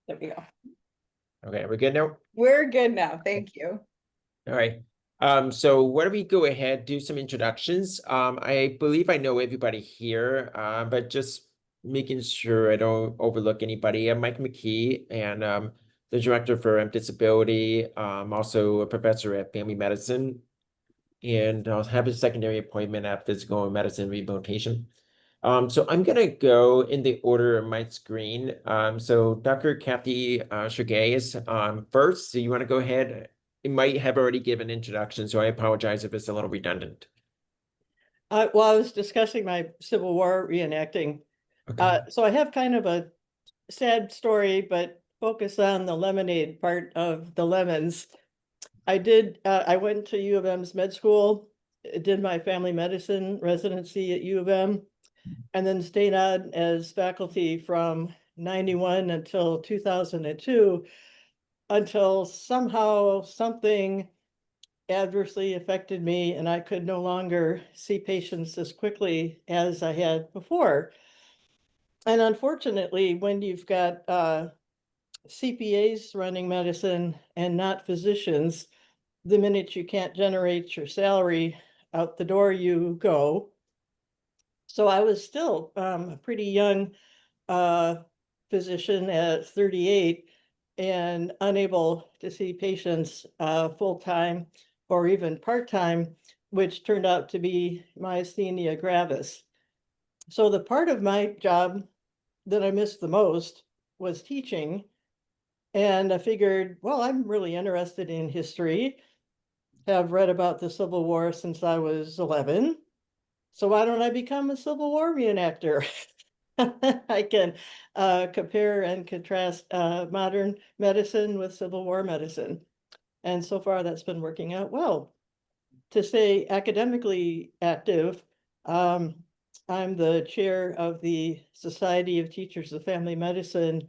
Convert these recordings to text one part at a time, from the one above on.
There we go. Okay, we're good now? We're good now. Thank you. All right. So why don't we go ahead, do some introductions? I believe I know everybody here, but just making sure I don't overlook anybody. I'm Mike McKee, and the director for MDisability, also a professor at family medicine, and I'll have a secondary appointment at physical medicine rehabilitation. So I'm gonna go in the order of my screen. So Dr. Kathy Shugay is first. So you want to go ahead? It might have already given introduction, so I apologize if it's a little redundant. Well, I was discussing my Civil War reenacting. Okay. So I have kind of a sad story, but focus on the lemonade part of the lemons. I went to U of M's med school, did my family medicine residency at U of M, and then stayed on as faculty from 91 until 2002, until somehow something adversely affected me and I could no longer see patients as quickly as I had before. And unfortunately, when you've got CPAs running medicine and not physicians, the minute you can't generate your salary, out the door you go. So I was still a pretty young physician at 38 and unable to see patients full-time or even part-time, which turned out to be myasthenia gravis. So the part of my job that I missed the most was teaching. And I figured, well, I'm really interested in history, have read about the Civil War since I was 11. So why don't I become a Civil War reenactor? I can compare and contrast modern medicine with Civil War medicine. And so far that's been working out well. To stay academically active, I'm the chair of the Society of Teachers of Family Medicine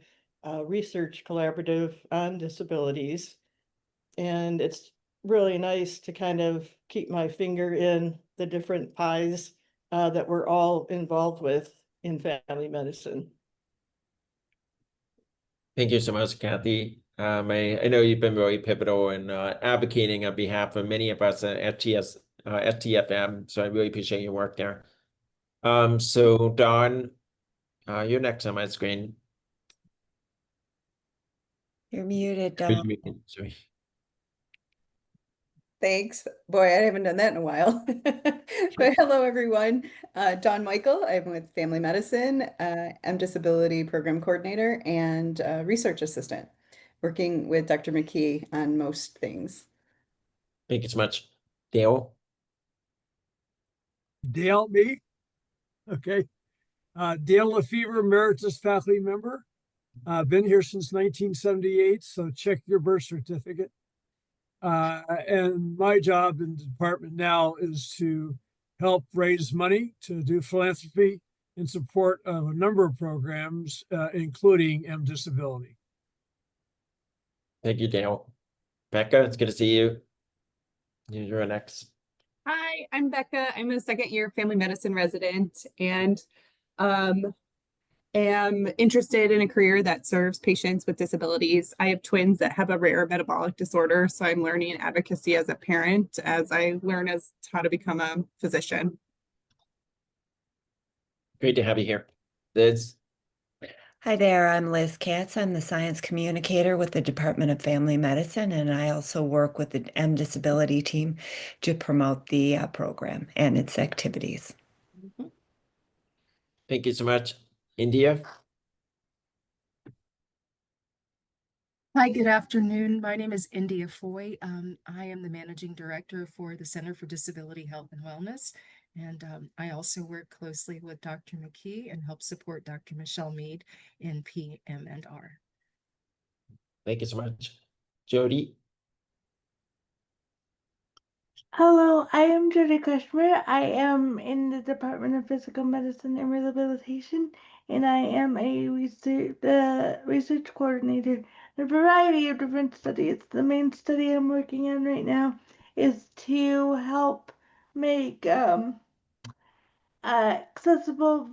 research collaborative on disabilities. And it's really nice to kind of keep my finger in the different pies that we're all involved with in family medicine. Thank you so much, Kathy. I know you've been really pivotal in advocating on behalf of many of us at STFM, so I really appreciate your work there. So Dawn, you're next on my screen. You're muted, Dawn. Sorry. Thanks. Boy, I haven't done that in a while. But hello, everyone. Dawn Michael. I'm with Family Medicine, MDisability Program Coordinator, and Research Assistant, working with Dr. McKee on most things. Thank you so much. Dale? Dale, me? Okay. Dale Lefevre, Emeritus Faculty Member. Been here since 1978, so check your birth certificate. And my job in the department now is to help raise money to do philanthropy in support of a number of programs, including MDisability. Thank you, Dale. Becca, it's good to see you. You're next. Hi, I'm Becca. I'm a second-year family medicine resident and am interested in a career that serves patients with disabilities. I have twins that have a rare metabolic disorder, so I'm learning advocacy as a parent as I learn as how to become a physician. Great to have you here. Liz? Hi there, I'm Liz Katz. I'm the science communicator with the Department of Family Medicine, and I also work with the MDisability team to promote the program and its activities. Thank you so much. India? Hi, good afternoon. My name is India Foy. I am the Managing Director for the Center for Disability Health and Wellness. And I also work closely with Dr. McKee and help support Dr. Michelle Mead in PM&R. Thank you so much. Jody? Hello, I am Jody Kushmer. I am in the Department of Physical Medicine and Rehabilitation, and I am a research coordinator in a variety of different studies. The main study I'm working on right now is to help make accessible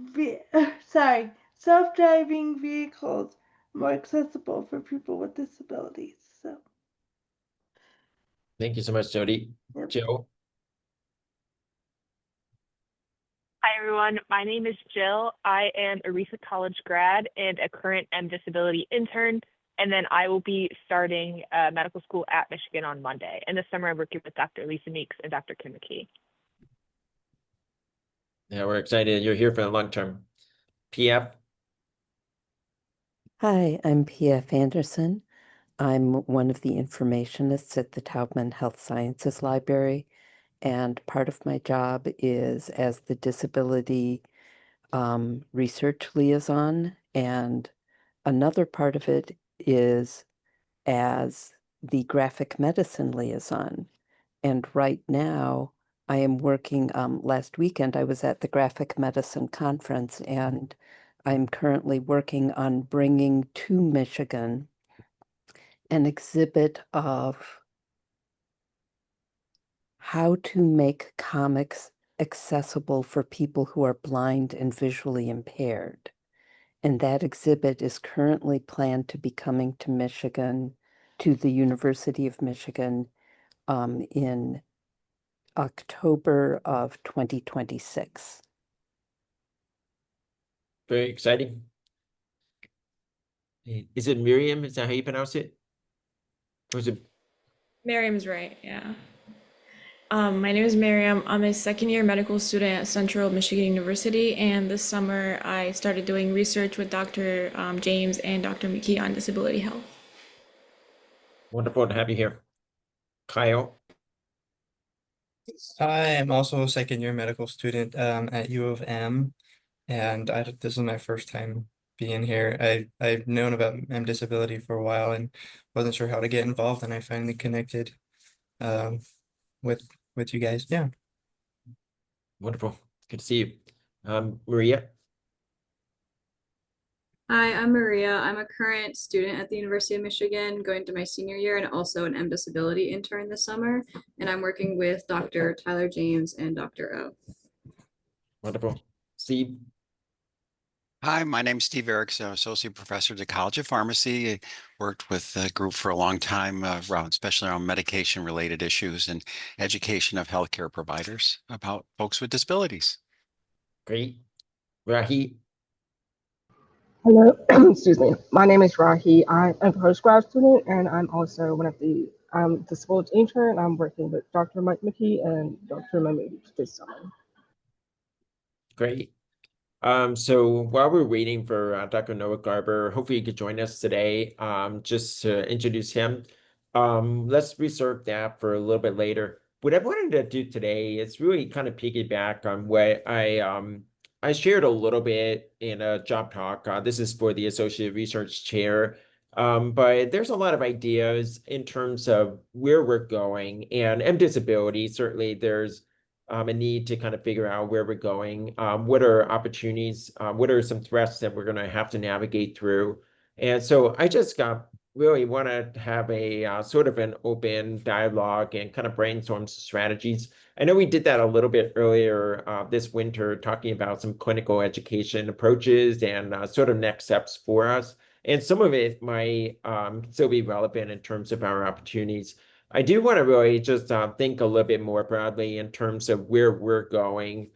self-driving vehicles more accessible for people with disabilities. So, Thank you so much, Jody. yep. Joe? Hi, everyone. My name is Jill. I am a recent college grad and a current MDisability intern. And then I will be starting medical school at Michigan on Monday. And this summer, I'm working with Dr. Lisa Meeks and Dr. Kim McKee. Yeah, we're excited you're here for the long term. PF? Hi, I'm P.F. Anderson. I'm one of the informationists at the Taubman Health Sciences Library, and part of my job is as the disability research liaison, and another part of it is as the graphic medicine liaison. And right now, I am working, last weekend, I was at the graphic medicine conference, and I'm currently working on bringing to Michigan an exhibit of how to make comics accessible for people who are blind and visually impaired. And that exhibit is currently planned to be coming to Michigan, to the University of Michigan, in October of 2026. Very exciting. Is it Miriam? Is that how you pronounce it? Or is it? Miriam's right, yeah. My name is Miriam. I'm a second-year medical student at Central Michigan University, and this summer I started doing research with Dr. James and Dr. McKee on disability health. Wonderful to have you here. Kyle? I am also a second-year medical student at U of M, and this is my first time being here. I've known about MDisability for a while and wasn't sure how to get involved, and I finally connected um, with you guys. Yeah. Wonderful. Good to see you. Maria? Hi, I'm Maria. I'm a current student at the University of Michigan, going to my senior year, and also an MDisability intern this summer. And I'm working with Dr. Tyler James and Dr. O. Wonderful. Steve? Hi, my name's Steve Erickson, Associate Professor at the College of Pharmacy. I worked with the group for a long time, especially around medication-related issues and education of healthcare providers about folks with disabilities. Great. Rahi? Hello, excuse me. My name is Rahi. I'm a postgrad student, and I'm also one of the disability intern. I'm working with Dr. Mike McKee and Dr. Mahmood this summer. Great. So while we're waiting for Dr. Noah Garber, hopefully you could join us today, just to introduce him. Let's reserve that for a little bit later. What I wanted to do today is really kind of piggyback on what I shared a little bit in a job talk. This is for the Associate Research Chair. But there's a lot of ideas in terms of where we're going, and MDisability, certainly there's a need to kind of figure out where we're going. What are opportunities? What are some threats that we're going to have to navigate through? And so I just really want to have a sort of an open dialogue and kind of brainstorm some strategies. I know we did that a little bit earlier this winter, talking about some clinical education approaches and sort of next steps for us. And some of it might still be relevant in terms of our opportunities. I do want to really just think a little bit more broadly in terms of where we're going,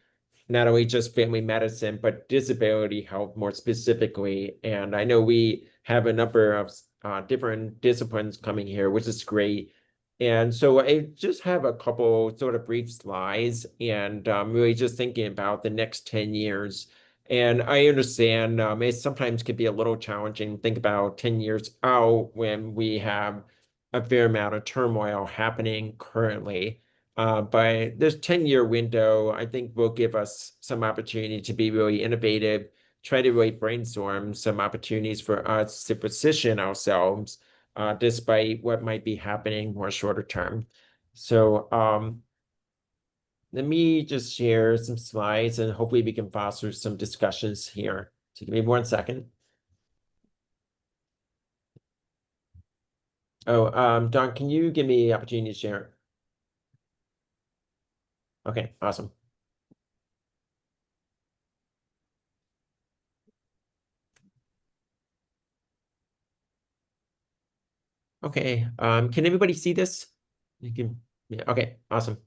not only just family medicine, but disability health more specifically. And I know we have a number of different disciplines coming here, which is great. And so I just have a couple sort of brief slides, and really just thinking about the next 10 years. And I understand it sometimes could be a little challenging to think about 10 years out when we have a fair amount of turmoil happening currently. But this 10-year window, I think, will give us some opportunity to be really innovative, try to really brainstorm some opportunities for us to position ourselves despite what might be happening more shorter term. So let me just share some slides, and hopefully we can foster some discussions here. So give me 1 second. Oh, Don, can you give me the opportunity to share? Okay, awesome. Okay, can everybody see this? You can, yeah, okay, awesome.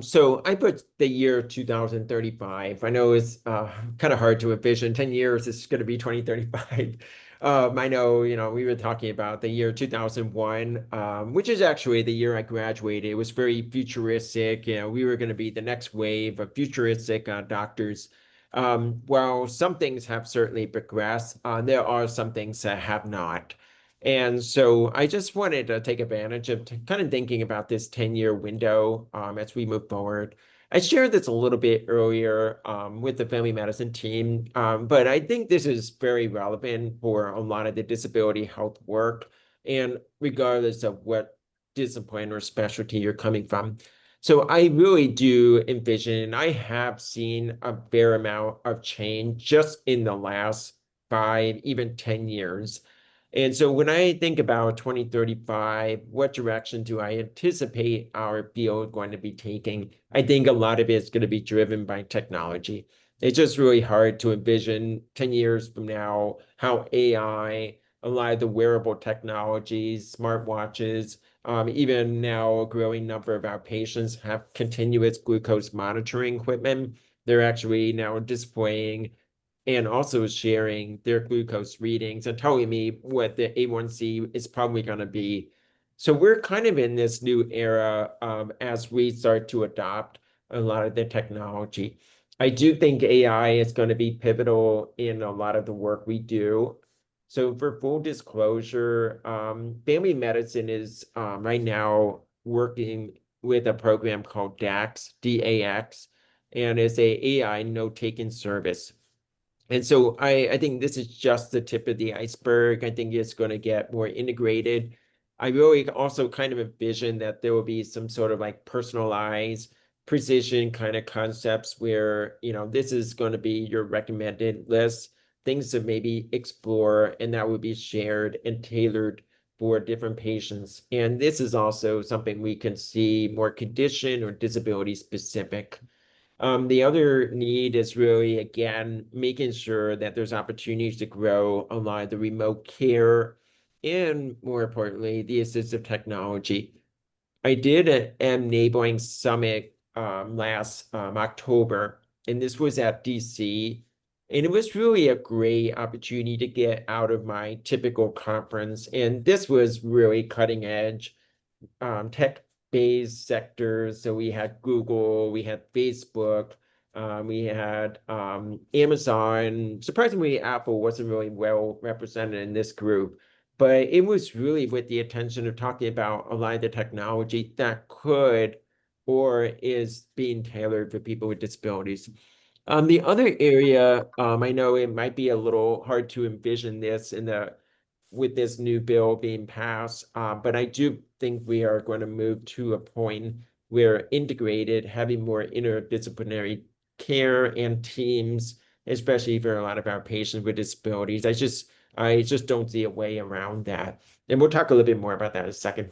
So I put the year 2035. I know it's kind of hard to envision. 10 years is going to be 2035. I know, we were talking about the year 2001, which is actually the year I graduated. It was very futuristic. We were going to be the next wave of futuristic doctors. While some things have certainly progressed, there are some things that have not. And so I just wanted to take advantage of kind of thinking about this 10-year window as we move forward. I shared this a little bit earlier with the family medicine team, but I think this is very relevant for a lot of the disability health work, and regardless of what discipline or specialty you're coming from. So I really do envision, I have seen a fair amount of change just in the last 5, even 10 years. And so when I think about 2035, what direction do I anticipate our field going to be taking? I think a lot of it is going to be driven by technology. It's just really hard to envision 10 years from now how AI, a lot of the wearable technologies, smartwatches, even now a growing number of our patients have continuous glucose monitoring equipment. They're actually now displaying and also sharing their glucose readings and telling me what the A1C is probably going to be. So we're kind of in this new era as we start to adopt a lot of the technology. I do think AI is going to be pivotal in a lot of the work we do. So for full disclosure, family medicine is right now working with a program called DAX, D-A-X, and it's a AI note-taking service. And so I think this is just the tip of the iceberg. I think it's going to get more integrated. I really also kind of envision that there will be some sort of like personalized precision kind of concepts where, this is going to be your recommended list, things to maybe explore, and that would be shared and tailored for different patients. And this is also something we can see more condition or disability specific. The other need is really, again, making sure that there's opportunities to grow a lot of the remote care and, more importantly, the assistive technology. I did an enabling summit last October, and this was at DC. And it was really a great opportunity to get out of my typical conference. And this was really cutting edge tech-based sectors. So we had Google, we had Facebook, we had Amazon. Surprisingly, Apple wasn't really well represented in this group, but it was really with the intention of talking about a lot of the technology that could or is being tailored for people with disabilities. The other area, I know it might be a little hard to envision this with this new bill being passed, but I do think we are going to move to a point where integrated, having more interdisciplinary care and teams, especially for a lot of our patients with disabilities. I just don't see a way around that. And we'll talk a little bit more about that in a second.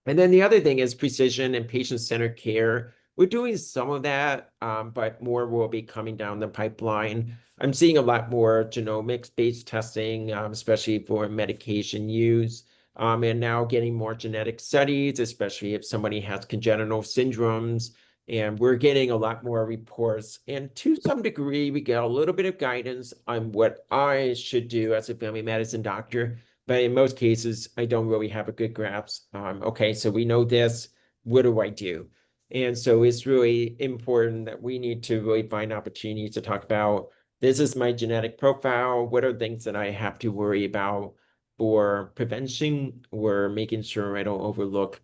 And then the other thing is precision and patient-centered care. We're doing some of that, but more will be coming down the pipeline. I'm seeing a lot more genomics-based testing, especially for medication use, and now getting more genetic studies, especially if somebody has congenital syndromes. And we're getting a lot more reports. And to some degree, we get a little bit of guidance on what I should do as a family medicine doctor. But in most cases, I don't really have a good grasp. Okay, so we know this. What do I do? And so it's really important that we need to really find opportunities to talk about, this is my genetic profile. What are things that I have to worry about for prevention or making sure I don't overlook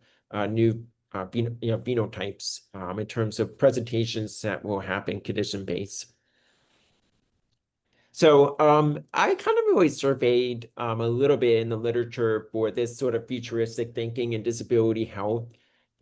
new phenotypes in terms of presentations that will happen condition-based. So I kind of really surveyed a little bit in the literature for this sort of futuristic thinking in disability health.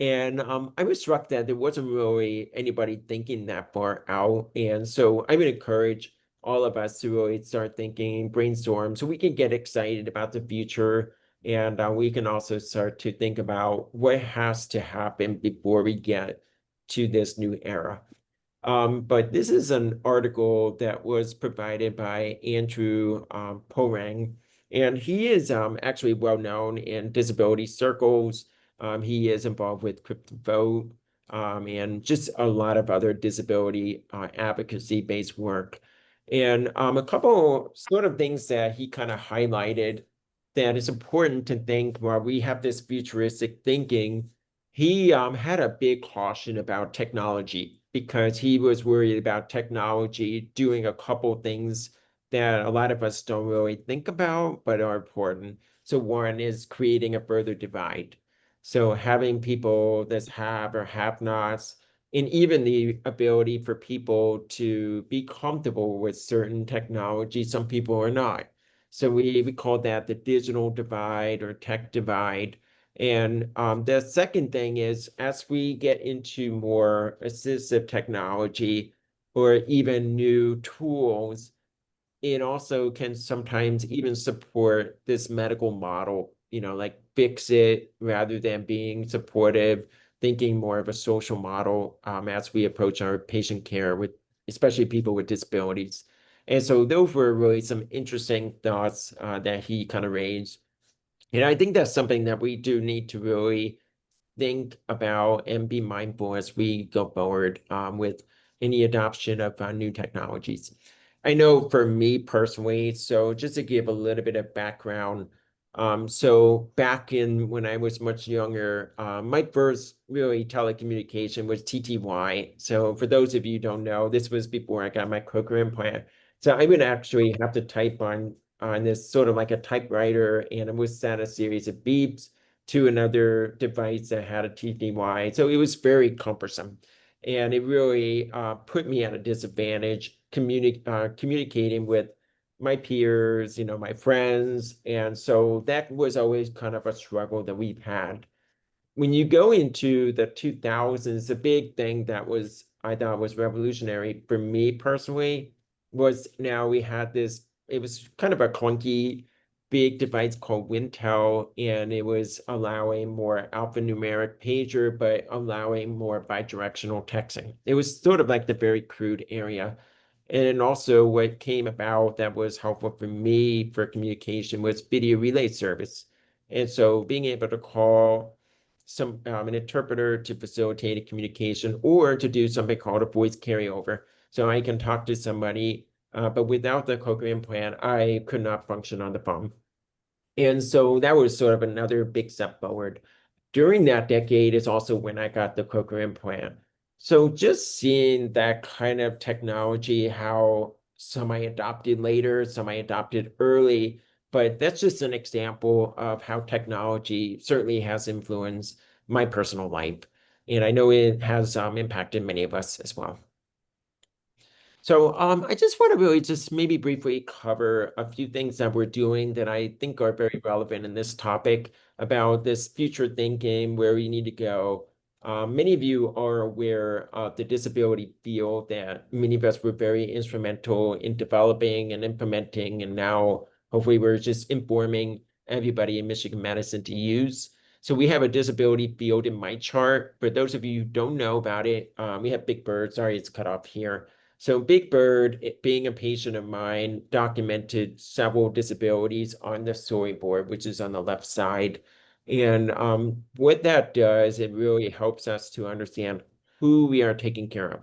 And I was struck that there wasn't really anybody thinking that far out. And so I would encourage all of us to really start thinking, brainstorm, so we can get excited about the future. And we can also start to think about what has to happen before we get to this new era. But this is an article that was provided by Andrew Porang, And he is actually well known in disability circles. He is involved with CryptoVote and just a lot of other disability advocacy-based work. And a couple sort of things that he kind of highlighted that is important to think while we have this futuristic thinking. He had a big caution about technology because he was worried about technology doing a couple things that a lot of us don't really think about, but are important. So one is creating a further divide. So having people that have or have nots, and even the ability for people to be comfortable with certain technology, some people are not. So we call that the digital divide or tech divide. And the second thing is, as we get into more assistive technology or even new tools, it also can sometimes even support this medical model, like fix it rather than being supportive, thinking more of a social model as we approach our patient care with, especially people with disabilities. And so those were really some interesting thoughts that he kind of raised. And I think that's something that we do need to really think about and be mindful as we go forward with any adoption of new technologies. I know for me personally, so just to give a little bit of background, so back in when I was much younger, my first really telecommunication was TTY. So for those of you who don't know, this was before I got my cochlear implant. So I would actually have to type on this sort of like a typewriter, and it would send a series of beeps to another device that had a TTY. So it was very cumbersome. And it really put me at a disadvantage communicating with my peers, my friends. And so that was always kind of a struggle that we've had. When you go into the 2000s, the big thing that I thought was revolutionary for me personally was now we had this, it was kind of a clunky big device called Wintel, and it was allowing more alphanumeric pager, but allowing more bidirectional texting. It was sort of like the very crude area. And also what came about that was helpful for me for communication was video relay service. And so being able to call an interpreter to facilitate a communication or to do something called a voice carryover. So I can talk to somebody, but without the cochlear implant, I could not function on the phone. And so that was sort of another big step forward. During that decade is also when I got the cochlear implant. So just seeing that kind of technology, how some I adopted later, some I adopted early, but that's just an example of how technology certainly has influenced my personal life. And I know it has impacted many of us as well. So I just want to really just maybe briefly cover a few things that we're doing that I think are very relevant in this topic about this future thinking, where we need to go. Many of you are aware of the disability field that many of us were very instrumental in developing and implementing, and now hopefully we're just informing everybody in Michigan Medicine to use. So we have a disability field in my chart. For those of you who don't know about it, we have Big Bird. Sorry, it's cut off here. So Big Bird, being a patient of mine, documented several disabilities on the storyboard, which is on the left side. And what that does, it really helps us to understand who we are taking care of.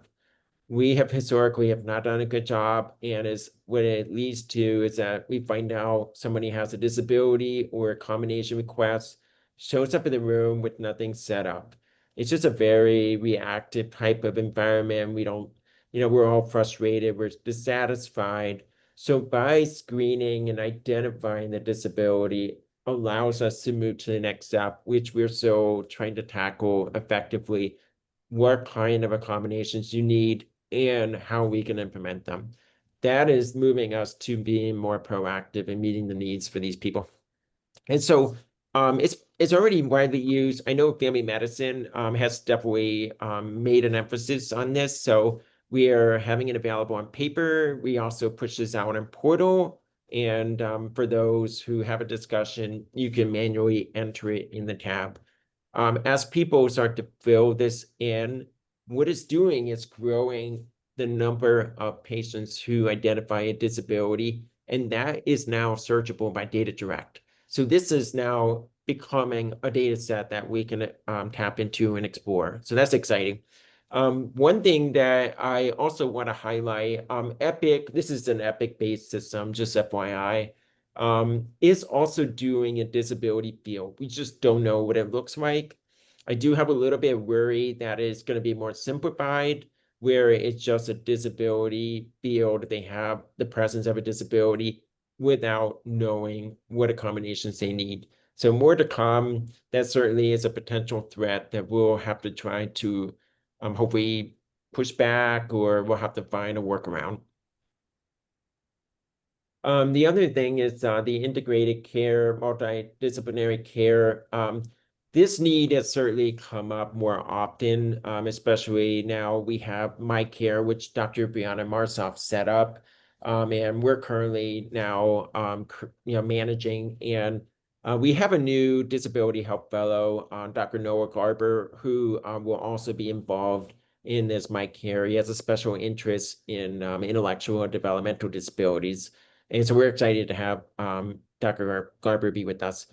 We have historically have not done a good job, and is what it leads to is that we find out somebody has a disability or a combination request, shows up in the room with nothing set up. It's just a very reactive type of environment. We don't, we're all frustrated, we're dissatisfied. So by screening and identifying the disability allows us to move to the next step, which we're so trying to tackle effectively. What kind of accommodations you need and how we can implement them. That is moving us to being more proactive and meeting the needs for these people. And so it's already widely used. I know family medicine has definitely made an emphasis on this. So we are having it available on paper. We also push this out in portal. And for those who have a discussion, you can manually enter it in the tab. As people start to fill this in, what it's doing is growing the number of patients who identify a disability and that is now searchable by Data Direct. So this is now becoming a data set that we can tap into and explore. So that's exciting. One thing that I also want to highlight, Epic, this is an Epic-based system, just FYI, is also doing a disability field. We just don't know what it looks like. I do have a little bit of worry that it's going to be more simplified, where it's just a disability field. They have the presence of a disability without knowing what accommodations they need. So more to come. That certainly is a potential threat that we'll have to try to hopefully push back, or we'll have to find a workaround. The other thing is the integrated care, multidisciplinary care. This need has certainly come up more often, especially now we have MyCare, which Dr. Brianna Marsoff set up, and we're currently now managing. And we have a new disability health fellow, Dr. Noah Garber, who will also be involved in this MyCare. He has a special interest in intellectual and developmental disabilities. And so we're excited to have Dr. Garber be with us.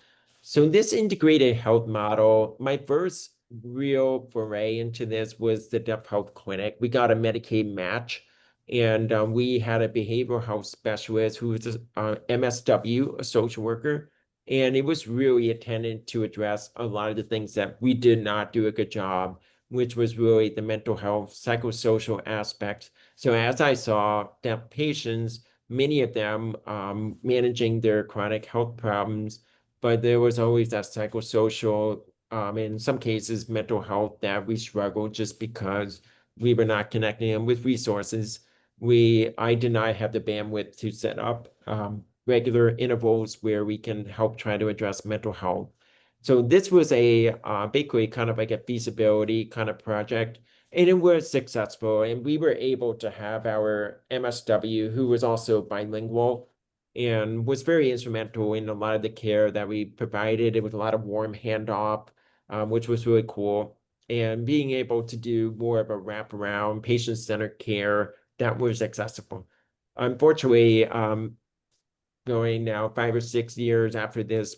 So this integrated health model, my first real foray into this was the Deaf Health Clinic. We got a Medicaid match, and we had a behavioral health specialist who was a MSW, a social worker, and it was really intended to address a lot of the things that we did not do a good job, which was really the mental health, psychosocial aspects. So as I saw deaf patients, many of them managing their chronic health problems, but there was always that psychosocial, in some cases, mental health that we struggled just because we were not connecting them with resources. I did not have the bandwidth to set up regular intervals where we can help try to address mental health. So this was basically kind of like a feasibility kind of project. And it was successful, and we were able to have our MSW, who was also bilingual and was very instrumental in a lot of the care that we provided. It was a lot of warm handoff, which was really cool. And being able to do more of a wraparound, patient-centered care that was accessible. Unfortunately, going now 5 or 6 years after this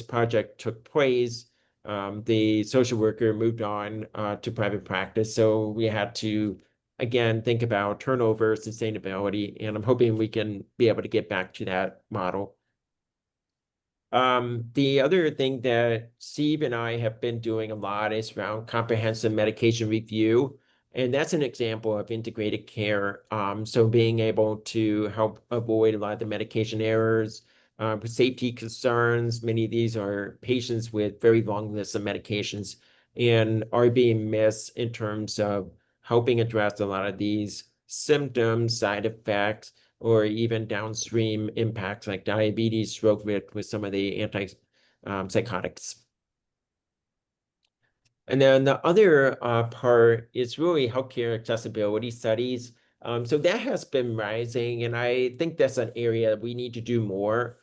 project took place, the social worker moved on to private practice. So we had to, again, think about turnover, sustainability, and I'm hoping we can be able to get back to that model. The other thing that Steve and I have been doing a lot is around comprehensive medication review. And that's an example of integrated care. So being able to help avoid a lot of the medication errors, safety concerns. Many of these are patients with very long lists of medications and are being missed in terms of helping address a lot of these symptoms, side effects, or even downstream impacts like diabetes, stroke risk with some of the antipsychotics. And then the other part is really healthcare accessibility studies. So that has been rising, and I think that's an area we need to do more.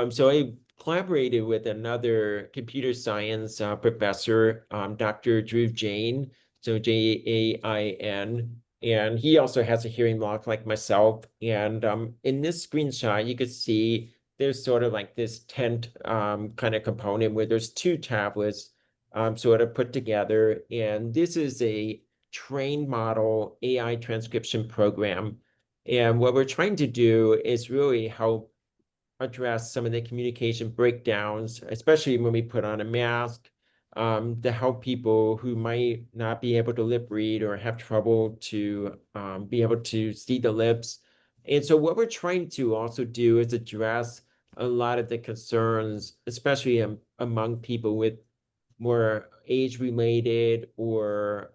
So I collaborated with another computer science professor, Dr. Drew Jain, so Jain, and he also has a hearing loss like myself. And in this screenshot, you could see there's sort of like this tent kind of component where there's 2 tablets sort of put together. And this is a trained model AI transcription program. And what we're trying to do is really help address some of the communication breakdowns, especially when we put on a mask, to help people who might not be able to lip read or have trouble to be able to see the lips. And so what we're trying to also do is address a lot of the concerns, especially among people with more age-related or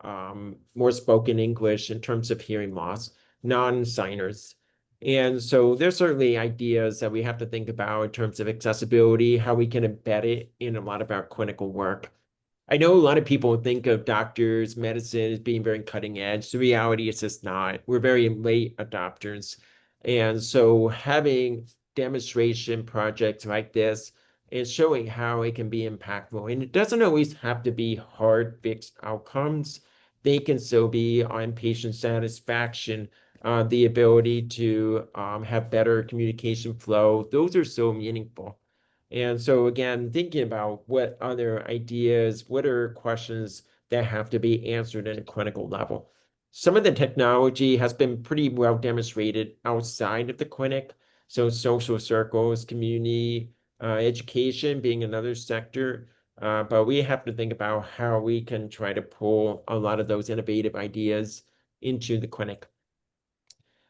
more spoken English in terms of hearing loss, non-signers. And so there's certainly ideas that we have to think about in terms of accessibility, how we can embed it in a lot of our clinical work. I know a lot of people think of doctors, medicine as being very cutting edge. The reality is it's not. We're very late adopters. And so having demonstration projects like this is showing how it can be impactful. And it doesn't always have to be hard fixed outcomes. They can still be on patient satisfaction, the ability to have better communication flow. Those are so meaningful. And so again, thinking about what other ideas, what are questions that have to be answered at a clinical level. Some of the technology has been pretty well demonstrated outside of the clinic. So social circles, community, education being another sector. But we have to think about how we can try to pull a lot of those innovative ideas into the clinic.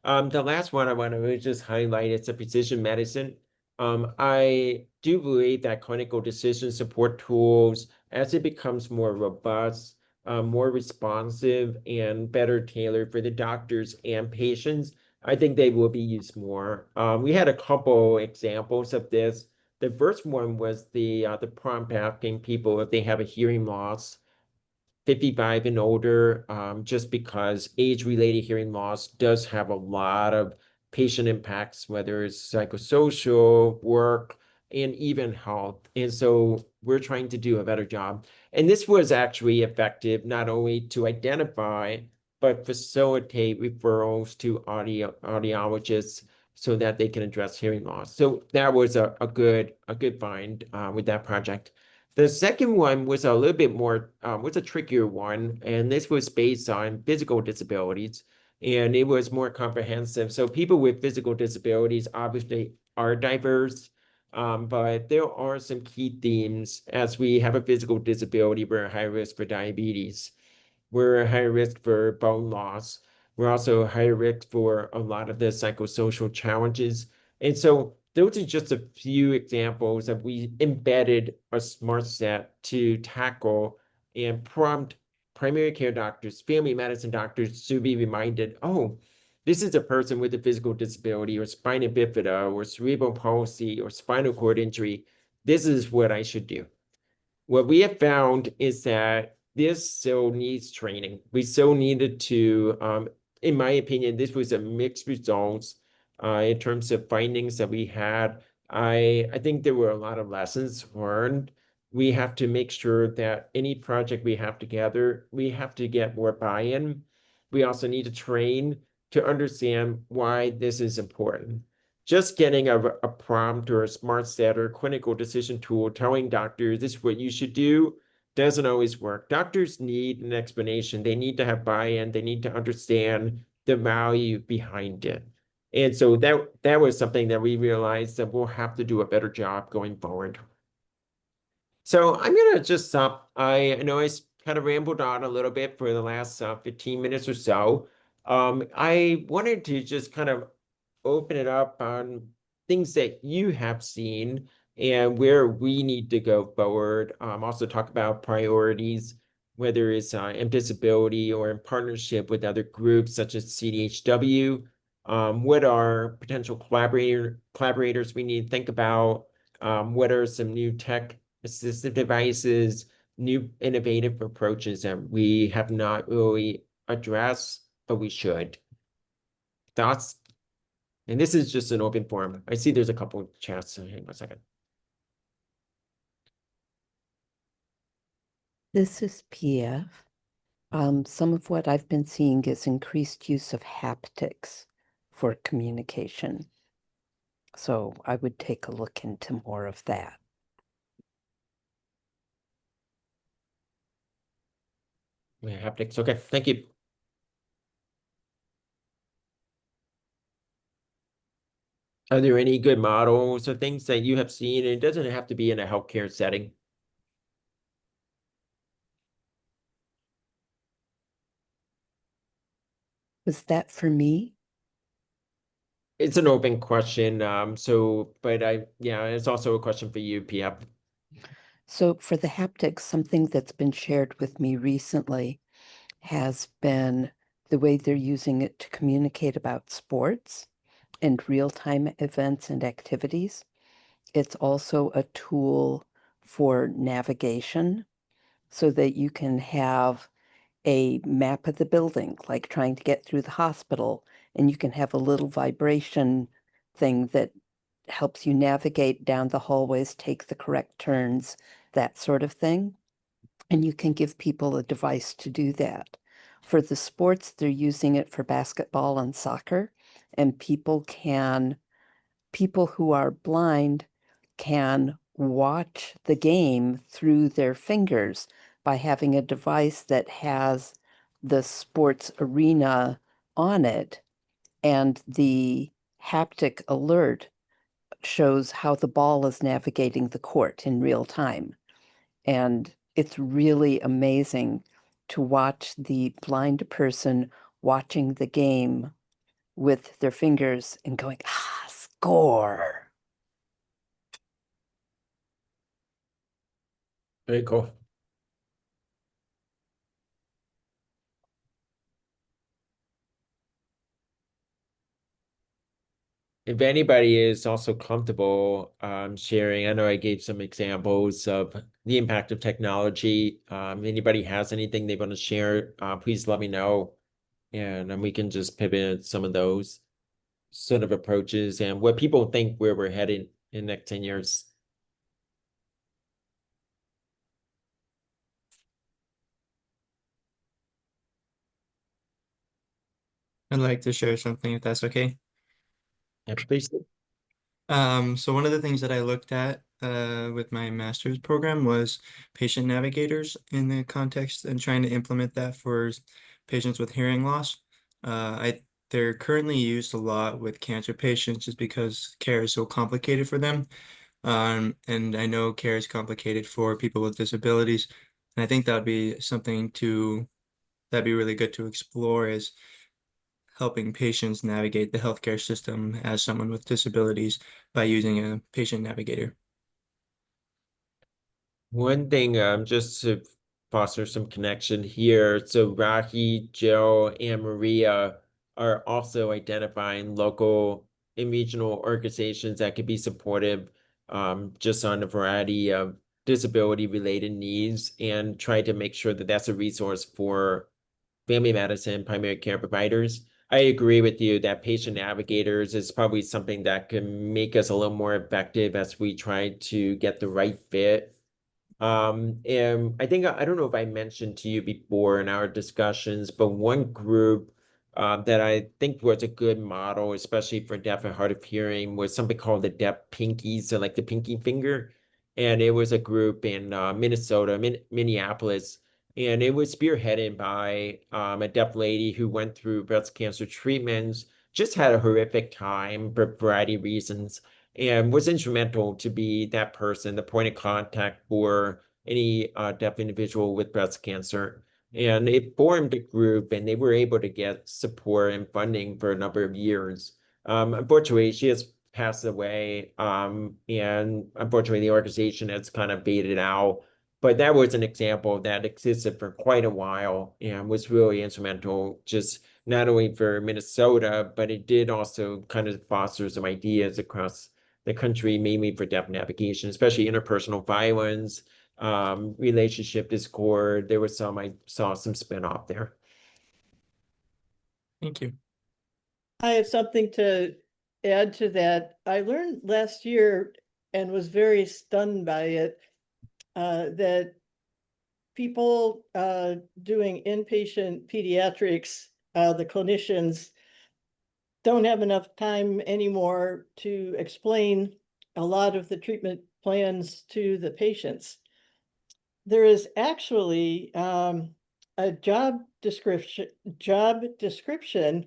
The last one I want to just highlight is the precision medicine. I do believe that clinical decision support tools, as it becomes more robust, more responsive, and better tailored for the doctors and patients, I think they will be used more. We had a couple examples of this. The first one was the prompt asking people if they have a hearing loss 55 and older, just because age-related hearing loss does have a lot of patient impacts, whether it's psychosocial, work, and even health. And so we're trying to do a better job. And this was actually effective not only to identify, but facilitate referrals to audiologists so that they can address hearing loss. So that was a good find with that project. The second one was a little bit more, was a trickier one, and this was based on physical disabilities, and it was more comprehensive. So people with physical disabilities obviously are diverse, but there are some key themes. As we have a physical disability, we're at high risk for diabetes. We're at high risk for bone loss. We're also high risk for a lot of the psychosocial challenges. And so those are just a few examples that we embedded a smart set to tackle and prompt primary care doctors, family medicine doctors to be reminded, oh, this is a person with a physical disability or spina bifida or cerebral palsy or spinal cord injury. This is what I should do. What we have found is that this still needs training. We still needed to, in my opinion, this was a mixed results in terms of findings that we had. I think there were a lot of lessons learned. We have to make sure that any project we have together, we have to get more buy-in. We also need to train to understand why this is important. Just getting a prompt or a smart set or clinical decision tool telling doctors this is what you should do doesn't always work. Doctors need an explanation. They need to have buy-in. They need to understand the value behind it. And so that was something that we realized that we'll have to do a better job going forward. So I'm going to just stop. I know I kind of rambled on a little bit for the last 15 minutes or so. I wanted to just kind of open it up on things that you have seen and where we need to go forward. Also talk about priorities, whether it's MDisability or in partnership with other groups such as CDHW. What are potential collaborators we need to think about? What are some new tech assistive devices, new innovative approaches that we have not really addressed, but we should? Thoughts? And this is just an open forum. I see there's a couple of chats. So hang on a second. This is PF. Some of what I've been seeing is increased use of haptics for communication. So I would take a look into more of that. Yeah, haptics. Okay, thank you. Are there any good models or things that you have seen? And it doesn't have to be in a healthcare setting. Was that for me? It's an open question. But yeah, it's also a question for you, PF. So for the haptics, something that's been shared with me recently has been the way they're using it to communicate about sports and real-time events and activities. It's also a tool for navigation so that you can have a map of the building, like trying to get through the hospital, and you can have a little vibration thing that helps you navigate down the hallways, take the correct turns, that sort of thing. And you can give people a device to do that. For the sports, they're using it for basketball and soccer, and people who are blind can watch the game through their fingers by having a device that has the sports arena on it, and the haptic alert shows how the ball is navigating the court in real time. And it's really amazing to watch the blind person watching the game with their fingers and going, score. Very cool. If anybody is also comfortable sharing, I know I gave some examples of the impact of technology. Anybody has anything they want to share, please let me know. And then we can just pivot some of those sort of approaches and what people think where we're headed in the next 10 years. I'd like to share something if that's okay. Yeah, please. So one of the things that I looked at with my master's program was patient navigators in the context and trying to implement that for patients with hearing loss. They're currently used a lot with cancer patients just because care is so complicated for them. And I know care is complicated for people with disabilities. And I think that would be something that'd be really good to explore, is helping patients navigate the healthcare system as someone with disabilities by using a patient navigator. One thing, just to foster some connection here. So Rahi, Jill, and Maria are also identifying local and regional organizations that could be supportive just on a variety of disability related needs, and try to make sure that that's a resource for family medicine, primary care providers. I agree with you that patient navigators is probably something that can make us a little more effective as we try to get the right fit. And I think, I don't know if I mentioned to you before in our discussions, but one group that I think was a good model, especially for deaf and hard of hearing, was something called the Deaf Pinkies, so like the pinky finger. And it was a group in Minnesota, Minneapolis, and it was spearheaded by a deaf lady who went through breast cancer treatments, just had a horrific time for a variety of reasons, and was instrumental to be that person, the point of contact for any deaf individual with breast cancer. And it formed a group, and they were able to get support and funding for a number of years. Unfortunately, she has passed away, and unfortunately, the organization has kind of faded out. But that was an example that existed for quite a while and was really instrumental, just not only for Minnesota, but it did also kind of foster some ideas across the country, mainly for deaf navigation, especially interpersonal violence, relationship discord. There was some, I saw some spin-off there. Thank you. I have something to add to that. I learned last year and was very stunned by it, that people doing inpatient pediatrics, the clinicians, don't have enough time anymore to explain a lot of the treatment plans to the patients. There is actually a job description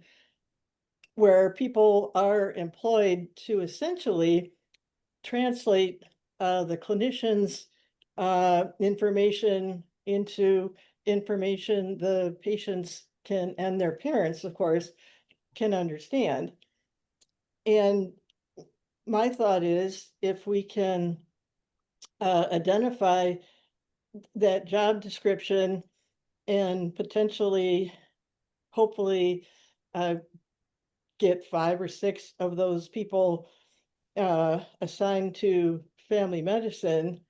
where people are employed to essentially translate the clinician's information into information the patients can, and their parents, of course, can understand. And my thought is, if we can identify that job description and potentially, hopefully, get 5 or 6 of those people assigned to family medicine,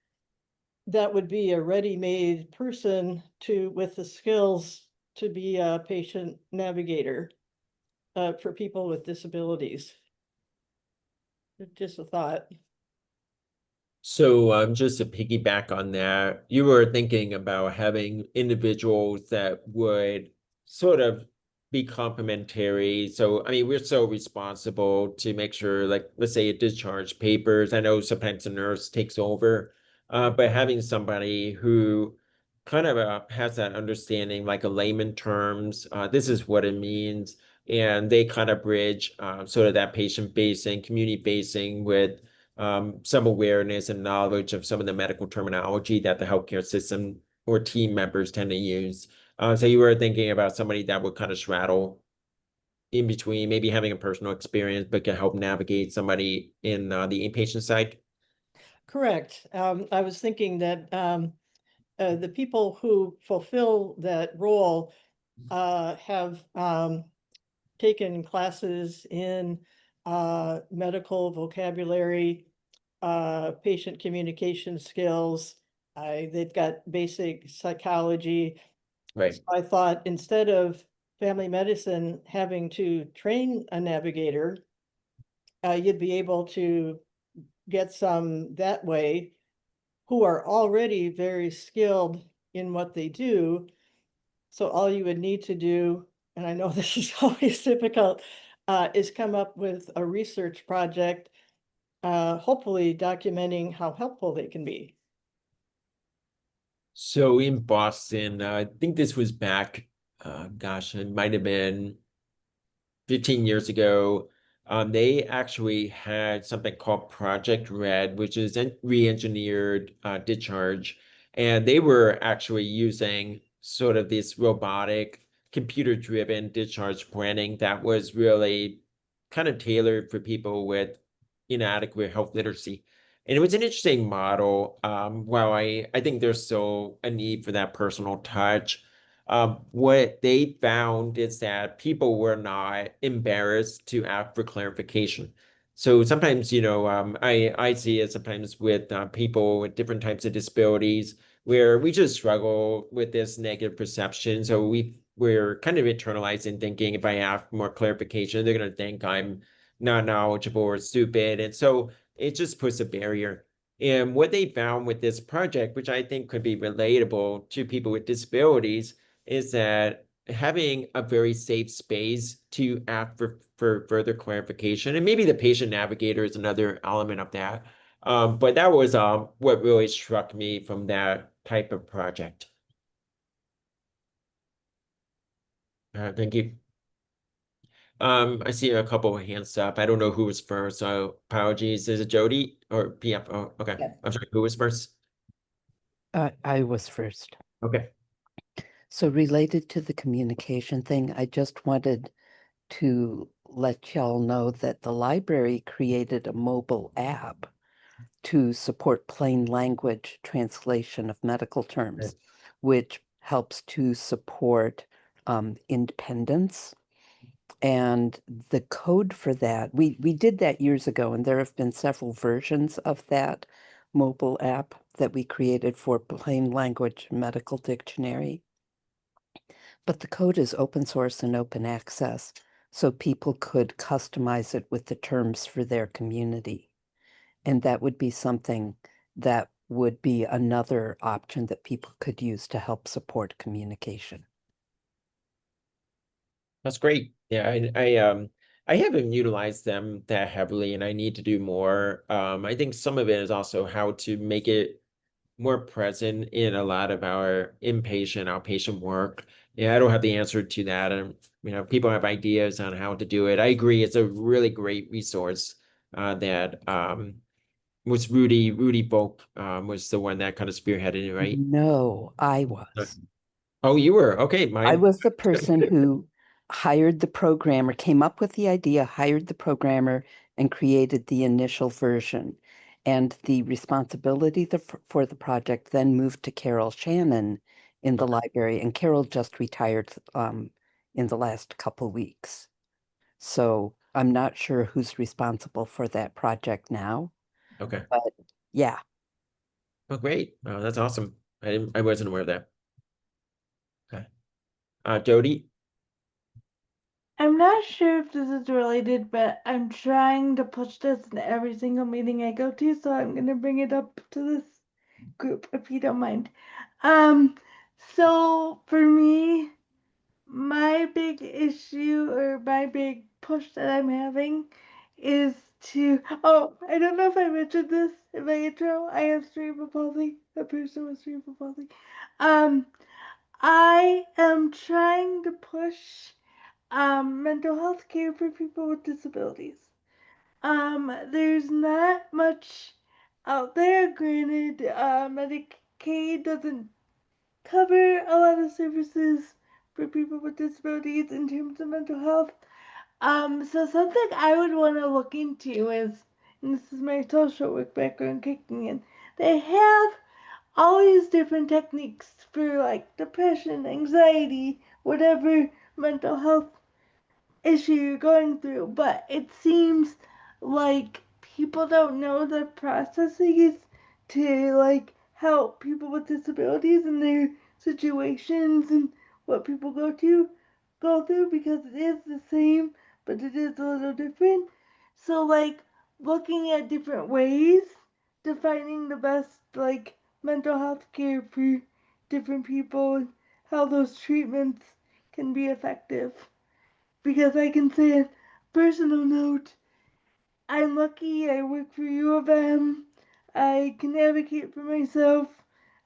that would be a ready-made person with the skills to be a patient navigator for people with disabilities. Just a thought. So just to piggyback on that, you were thinking about having individuals that would sort of be complementary. So, I mean, we're so responsible to make sure, like, let's say a discharge papers. I know sometimes the nurse takes over, but having somebody who kind of has that understanding, like a layman terms, this is what it means. And they kind of bridge sort of that patient facing, community facing with some awareness and knowledge of some of the medical terminology that the healthcare system or team members tend to use. So you were thinking about somebody that would kind of straddle in between, maybe having a personal experience, but can help navigate somebody in the inpatient side. Correct. I was thinking that the people who fulfill that role have taken classes in medical vocabulary, patient communication skills. They've got basic psychology. Right. So I thought instead of family medicine having to train a navigator, you'd be able to get some that way who are already very skilled in what they do. So all you would need to do, and I know this is always difficult, is come up with a research project, hopefully documenting how helpful they can be. So in Boston, I think this was back, gosh, it might have been 15 years ago. They actually had something called Project Red, which is re-engineered discharge. And they were actually using sort of this robotic, computer-driven discharge planning that was really kind of tailored for people with inadequate health literacy. And it was an interesting model. While I think there's still a need for that personal touch, what they found is that people were not embarrassed to ask for clarification. So sometimes, I see it sometimes with people with different types of disabilities where we just struggle with this negative perception. So we're kind of internalizing thinking if I ask more clarification, they're going to think I'm not knowledgeable or stupid. And so it just puts a barrier. And what they found with this project, which I think could be relatable to people with disabilities, is that having a very safe space to ask for further clarification, and maybe the patient navigator is another element of that. But that was what really struck me from that type of project. Thank you. I see a couple of hands up. I don't know who was first, so apologies. Is it Jody or PF? Oh, okay. Yes. I'm sorry, who was first? I was first. Okay. So related to the communication thing, I just wanted to let y'all know that the library created a mobile app to support plain language translation of medical terms, which helps to support independence. And the code for that, we did that years ago, and there have been several versions of that mobile app that we created for plain language medical dictionary. But the code is open source and open access, so people could customize it with the terms for their community. And that would be something that would be another option that people could use to help support communication. That's great. Yeah, I haven't utilized them that heavily, and I need to do more. I think some of it is also how to make it more present in a lot of our inpatient, outpatient work. Yeah, I don't have the answer to that. And people have ideas on how to do it. I agree, it's a really great resource that was Rudy Volk was the one that kind of spearheaded it, right? No, I was. Oh, you were? Okay, I was the person who hired the programmer, came up with the idea, hired the programmer, and created the initial version. And the responsibility for the project then moved to Carol Shannon in the library, and Carol just retired in the last couple weeks. So I'm not sure who's responsible for that project now. Okay. But yeah. Oh, great. Oh, that's awesome. I wasn't aware of that. Okay. Jody? I'm not sure if this is related, but I'm trying to push this in every single meeting I go to, so I'm gonna bring it up to this group if you don't mind. So for me, my big issue or my big push that I'm having is to, oh, I don't know if I mentioned this in my intro. I have cerebral palsy, a person with cerebral palsy. I am trying to push mental health care for people with disabilities. There's not much out there. Granted, Medicaid doesn't cover a lot of services for people with disabilities in terms of mental health. So something I would want to look into is, and this is my social work background kicking in, they have all these different techniques for like depression, anxiety, whatever mental health issue you're going through, but it seems like people don't know the processes to like help people with disabilities in their situations and what people go through because it is the same but it is a little different. So like looking at different ways to finding the best like mental health care for different people and how those treatments can be effective, because I can say a personal note, I'm lucky I work for U of M. I can advocate for myself.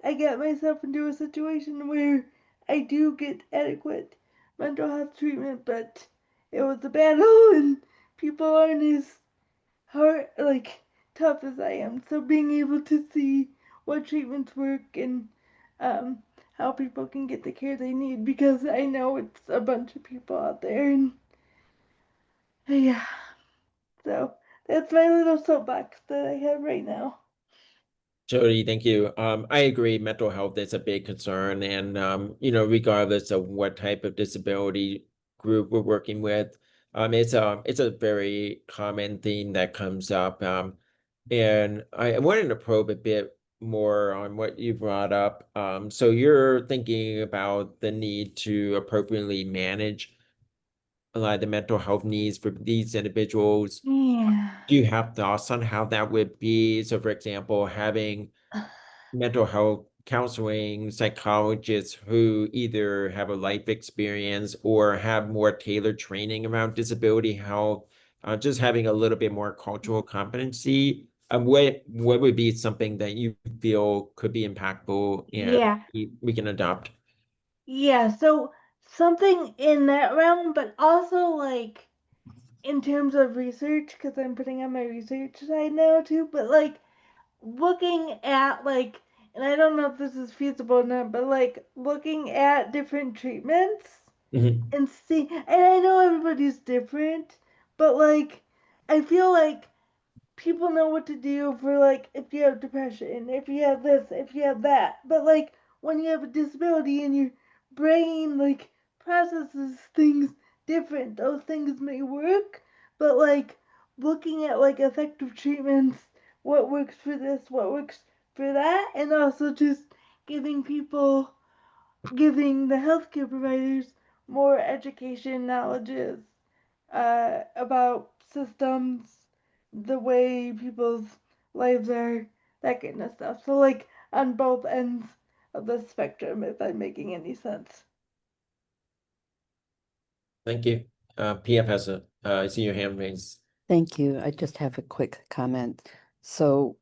I get myself into a situation where I do get adequate mental health treatment, but it was a battle and people aren't as hard, like tough as I am. So being able to see what treatments work and um, how people can get the care they need, because I know it's a bunch of people out there and yeah, so that's my little soapbox that I have right now. Jody, thank you. I agree, mental health is a big concern, and regardless of what type of disability group we're working with, it's a very common theme that comes up. And I wanted to probe a bit more on what you brought up. So you're thinking about the need to appropriately manage a lot of the mental health needs for these individuals. Yeah. Do you have thoughts on how that would be? So, for example, having mental health counseling psychologists who either have a life experience or have more tailored training around disability health, just having a little bit more cultural competency. What would be something that you feel could be impactful and Yeah. we can adopt? Yeah, so something in that realm, but also like in terms of research, because I'm putting on my research side now too, but like looking at like, and I don't know if this is feasible or not, but like looking at different treatments Mhm. and see, and I know everybody's different, but like I feel like people know what to do for like if you have depression, if you have this, if you have that. But like when you have a disability and your brain like processes things different, those things may work. But like looking at like effective treatments, what works for this, what works for that, and also just giving people, giving the healthcare providers more education, knowledges about systems, the way people's lives are, that kind of stuff. So, like, on both ends of the spectrum, if I'm making any sense. Thank you. PF has I see your hand raised. Thank you. I just have a quick comment. So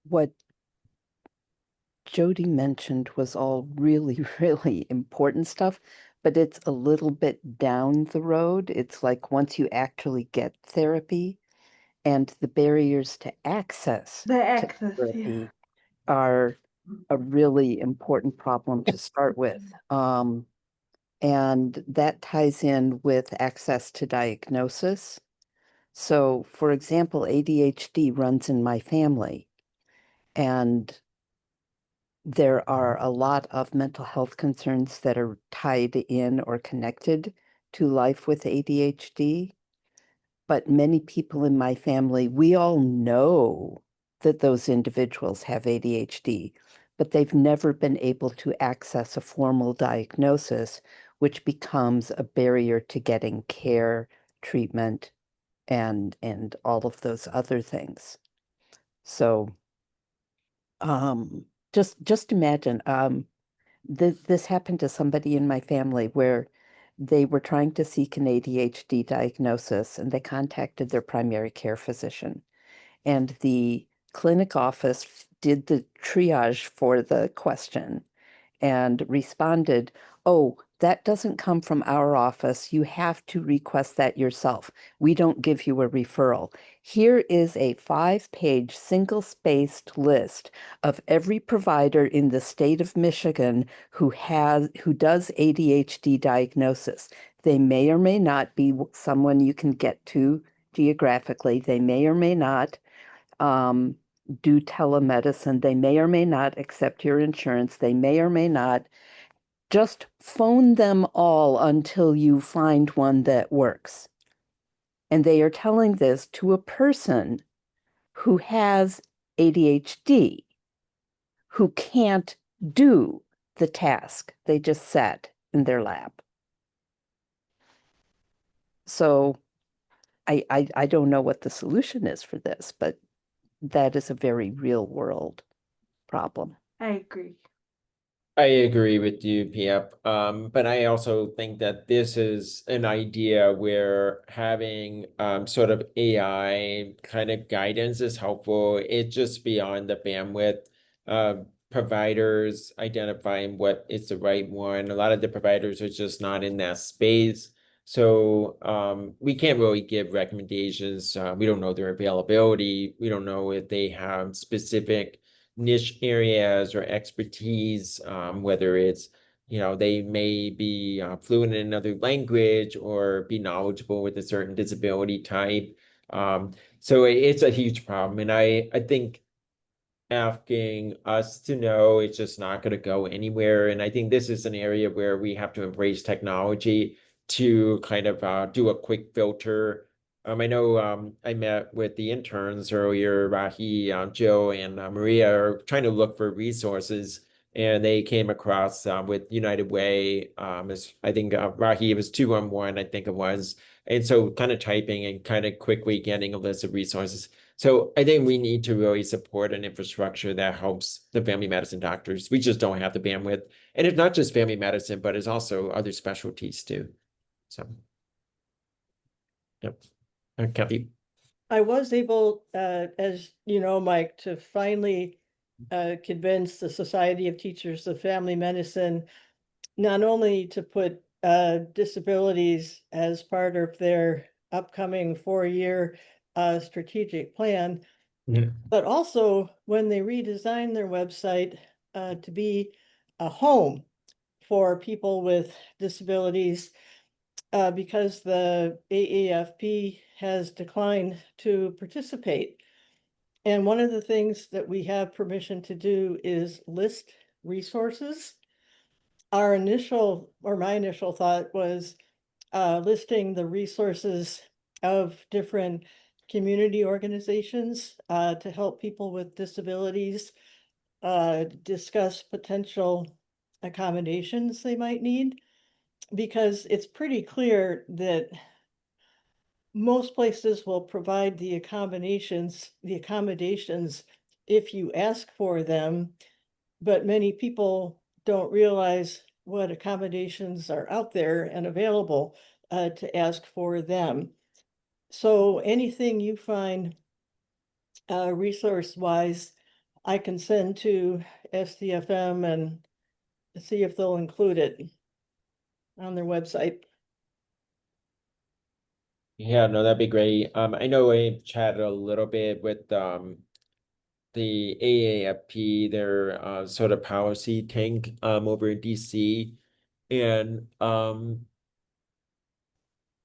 what Jody mentioned was all really, really important stuff, but it's a little bit down the road. It's like once you actually get therapy, and the barriers to access The to access, yeah. therapy are a really important problem to start with. And that ties in with access to diagnosis. So, for example, ADHD runs in my family, and there are a lot of mental health concerns that are tied in or connected to life with ADHD. But many people in my family, we all know that those individuals have ADHD, but they've never been able to access a formal diagnosis, which becomes a barrier to getting care, treatment, and all of those other things. So just imagine, This happened to somebody in my family where they were trying to seek an ADHD diagnosis and they contacted their primary care physician. And the clinic office did the triage for the question and responded, "Oh, that doesn't come from our office. You have to request that yourself. We don't give you a referral. Here is a 5-page single-spaced list of every provider in the state of Michigan who does ADHD diagnosis. They may or may not be someone you can get to geographically. They may or may not do telemedicine. They may or may not accept your insurance. They may or may not. Just phone them all until you find one that works." And they are telling this to a person who has ADHD, who can't do the task they just sat in their lap. So I don't know what the solution is for this, but that is a very real world problem. I agree. I agree with you, Piep. But I also think that this is an idea where having sort of AI kind of guidance is helpful. It's just beyond the bandwidth. Providers identifying what is the right one. A lot of the providers are just not in that space. So we can't really give recommendations. We don't know their availability. We don't know if they have specific niche areas or expertise, whether it's, they may be fluent in another language or be knowledgeable with a certain disability type. So it's a huge problem. And I think asking us to know it's just not going to go anywhere. And I think this is an area where we have to embrace technology to kind of do a quick filter. I know I met with the interns earlier, Rahi, Jill, and Maria are trying to look for resources, and they came across with United Way. As I think Rahi, it was 211, I think it was. And so kind of typing and kind of quickly getting a list of resources. So I think we need to really support an infrastructure that helps the family medicine doctors. We just don't have the bandwidth. And it's not just family medicine, but it's also other specialties too. So, yep. Kathy. I was able, as you know, Mike, to finally convince the Society of Teachers of Family Medicine not only to put disabilities as part of their upcoming 4-year strategic plan, but also when they redesigned their website to be a home for people with disabilities, because the AAFP has declined to participate. And one of the things that we have permission to do is list resources. My initial thought was listing the resources of different community organizations to help people with disabilities discuss potential accommodations they might need, because it's pretty clear that most places will provide the accommodations if you ask for them, but many people don't realize what accommodations are out there and available to ask for them. So anything you find resource-wise, I can send to SDFM and see if they'll include it on their website. Yeah, no, that'd be great. I know I chatted a little bit with the AAFP, their sort of policy tank over in DC. And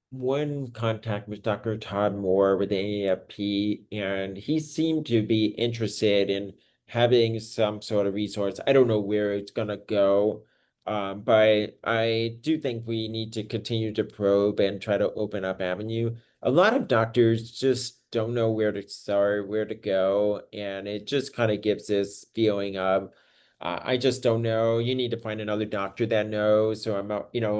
one contact was Dr. Todd Moore with the AAFP, and he seemed to be interested in having some sort of resource. I don't know where it's gonna go, but I do think we need to continue to probe and try to open up avenue. A lot of doctors just don't know where to start, where to go, and it just kind of gives this feeling of I just don't know. You need to find another doctor that knows. So I'm,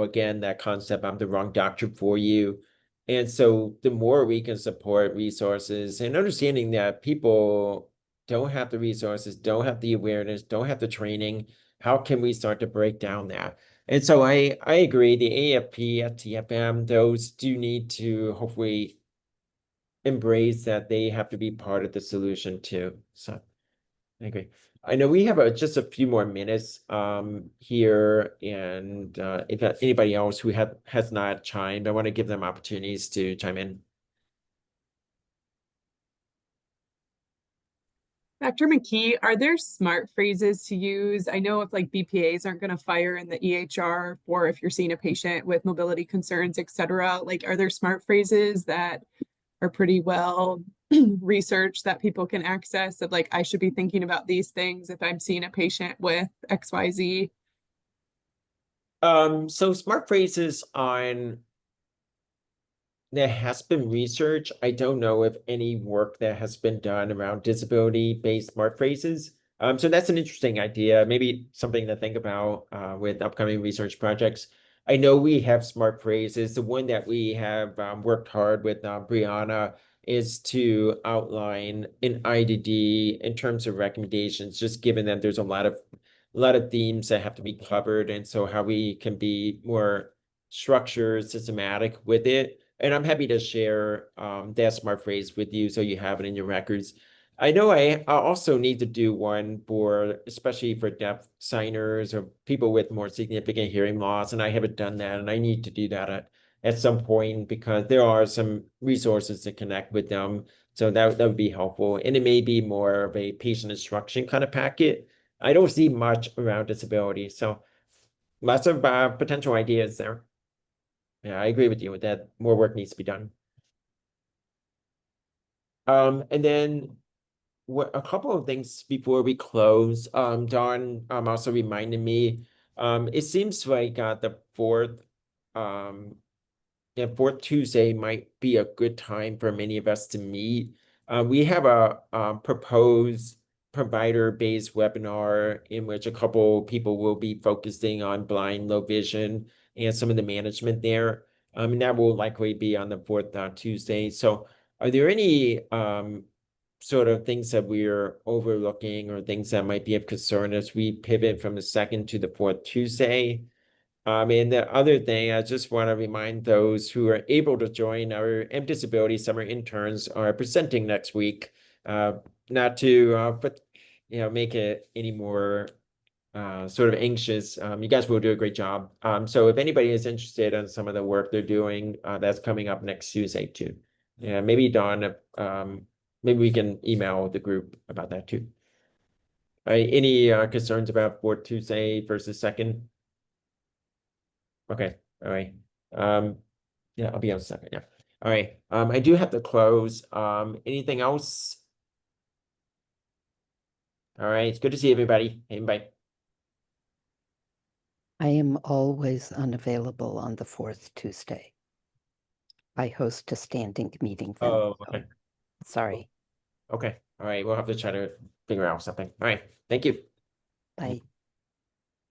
again, that concept, I'm the wrong doctor for you. And so the more we can support resources and understanding that people don't have the resources, don't have the awareness, don't have the training. How can we start to break down that? And so I agree, the AFP at TFM, those do need to hopefully embrace that they have to be part of the solution too. So I agree. I know we have just a few more minutes here, and if anybody else who has not chimed, I want to give them opportunities to chime in. Dr. McKee, are there smart phrases to use? I know if like BPAs aren't going to fire in the EHR, or if you're seeing a patient with mobility concerns, et cetera, like are there smart phrases that are pretty well researched that people can access of like, I should be thinking about these things if I'm seeing a patient with XYZ? So smart phrases on there has been research. I don't know if any work that has been done around disability-based smart phrases. So that's an interesting idea, maybe something to think about with upcoming research projects. I know we have smart phrases. The one that we have worked hard with Brianna is to outline an IDD in terms of recommendations, just given that there's a lot of themes that have to be covered, and so how we can be more structured, systematic with it. And I'm happy to share that smart phrase with you so you have it in your records. I know I also need to do one for, especially for deaf signers or people with more significant hearing loss, and I haven't done that, and I need to do that at some point because there are some resources to connect with them. So that would be helpful. And it may be more of a patient instruction kind of packet. I don't see much around disability, so lots of potential ideas there. Yeah, I agree with you with that. More work needs to be done. And then a couple of things before we close. Dawn also reminded me, it seems like the fourth Tuesday might be a good time for many of us to meet. We have a proposed provider-based webinar in which a couple people will be focusing on blind, low vision, and some of the management there. And that will likely be on the fourth Tuesday. So are there any sort of things that we're overlooking or things that might be of concern as we pivot from the second to the fourth Tuesday? And the other thing, I just want to remind those who are able to join our MDisability summer interns are presenting next week. Not to make it any more sort of anxious. You guys will do a great job. So if anybody is interested in some of the work they're doing, that's coming up next Tuesday too. Yeah, maybe Dawn, maybe we can email the group about that too. Any concerns about fourth Tuesday versus second? Okay, all right. Yeah, I'll be on second. Yeah. All right. I do have to close. Anything else? All right. It's good to see everybody. Hey, bye. I am always unavailable on the fourth Tuesday. I host a standing meeting then. Oh, okay. Sorry. Okay. All right. We'll have to try to figure out something. All right. Thank you. Bye.